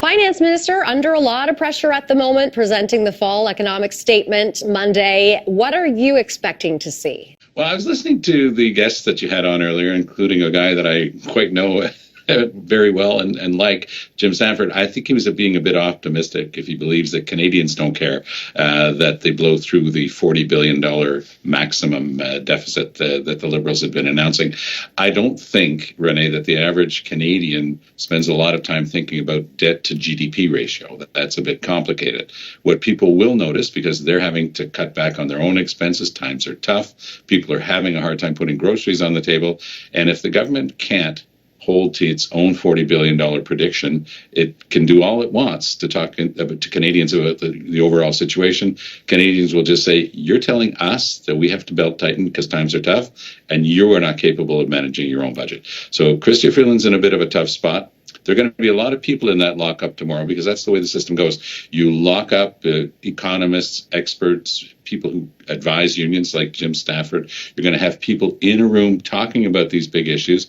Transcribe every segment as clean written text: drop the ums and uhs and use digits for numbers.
finance minister under a lot of pressure at the moment, presenting the fall economic statement Monday. What are you expecting to see? Well, I was listening to the guests that you had on earlier, including a guy that I quite know very well and like, Jim Sanford. I think he was being a bit optimistic if he believes that Canadians don't care, that they blow through the $40 billion maximum deficit that the Liberals have been announcing. I don't think, Renee, that the average Canadian spends a lot of time thinking about debt to GDP ratio. That's a bit complicated. What people will notice, because they're having to cut back on their own expenses, times are tough, people are having a hard time putting groceries on the table, and if the government can't hold to its own $40 billion prediction, it can do all it wants to talk to Canadians about the overall situation. Canadians will just say, you're telling us that we have to belt tighten because times are tough, and you are not capable of managing your own budget. So Chrystia Freeland's in a bit of a tough spot. There are going to be a lot of people in that lockup tomorrow because that's the way the system goes. You lock up economists, experts, people who advise unions like Jim Stafford. You're going to have people in a room talking about these big issues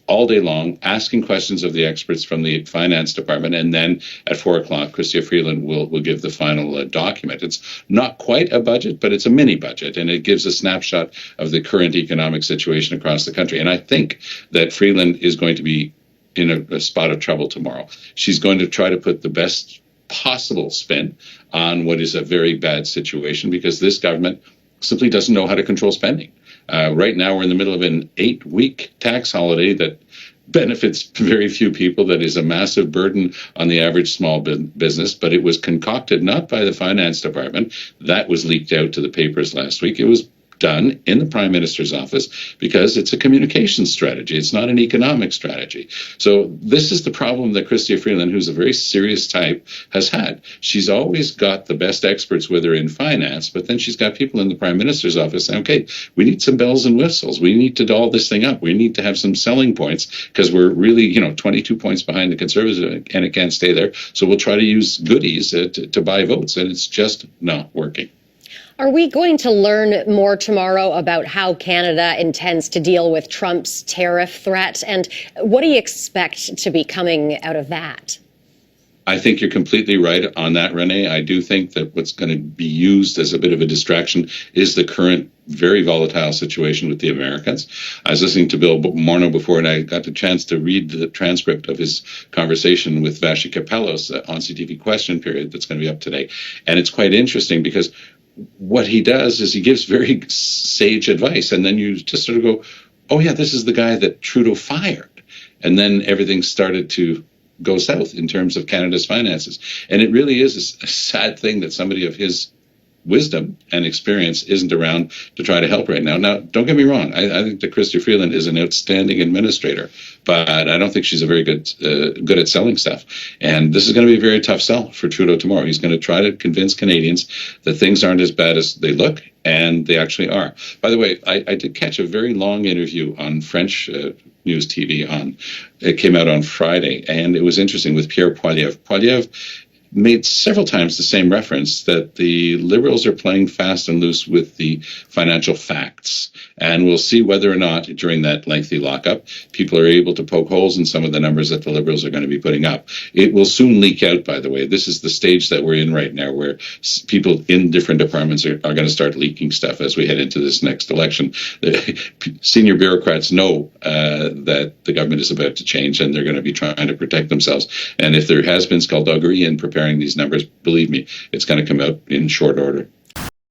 all day long, asking questions of the experts from the finance department. And then at 4 o'clock, Chrystia Freeland will give the final document. It's not quite a budget, but it's a mini budget. And it gives a snapshot of the current economic situation across the country. And I think that Freeland is going to be in a spot of trouble tomorrow. She's going to try to put the best possible spin on what is a very bad situation because this government simply doesn't know how to control spending. Right now, we're in the middle of an 8-week tax holiday that benefits very few people, that is a massive burden on the average small business, but it was concocted not by the finance department. That was leaked out to the papers last week. It was done in the Prime Minister's office because it's a communications strategy. It's not an economic strategy. So this is the problem that Chrystia Freeland, who's a very serious type, has had. She's always got the best experts with her in finance, but then she's got people in the Prime Minister's office saying, okay, we need some bells and whistles. We need to doll this thing up. We need to have some selling points because we're really, 22 points behind the Conservatives and it can't stay there. So we'll try to use goodies to buy votes, and it's just not working. Are we going to learn more tomorrow about how Canada intends to deal with Trump's tariff threat? And what do you expect to be coming out of that? I think you're completely right on that, Renee. I do think that what's going to be used as a bit of a distraction is the current very volatile situation with the Americans. I was listening to Bill Morneau before, and I got the chance to read the transcript of his conversation with Vassy Kapelos on CTV Question Period that's going to be up today. And it's quite interesting because what he does is he gives very sage advice, and then you just sort of go, oh yeah, this is the guy that Trudeau fired. And then everything started to go south in terms of Canada's finances. And it really is a sad thing that somebody of his wisdom and experience isn't around to try to help right now. Now, don't get me wrong. I think that Chrystia Freeland is an outstanding administrator, but I don't think she's a very good at selling stuff. And this is going to be a very tough sell for Trudeau tomorrow. He's going to try to convince Canadians that things aren't as bad as they look, and they actually are. By the way, I did catch a very long interview on French news TV. It came out on Friday, and it was interesting with Pierre Poilievre. Poilievre made several times the same reference that the Liberals are playing fast and loose with the financial facts. And we'll see whether or not during that lengthy lockup, people are able to poke holes in some of the numbers that the Liberals are going to be putting up. It will soon leak out, by the way. This is the stage that we're in right now, where people in different departments are going to start leaking stuff as we head into this next election. The senior bureaucrats know that the government is about to change, and they're going to be trying to protect themselves. And if there has been skullduggery in preparing these numbers, believe me, it's going to come out in short order.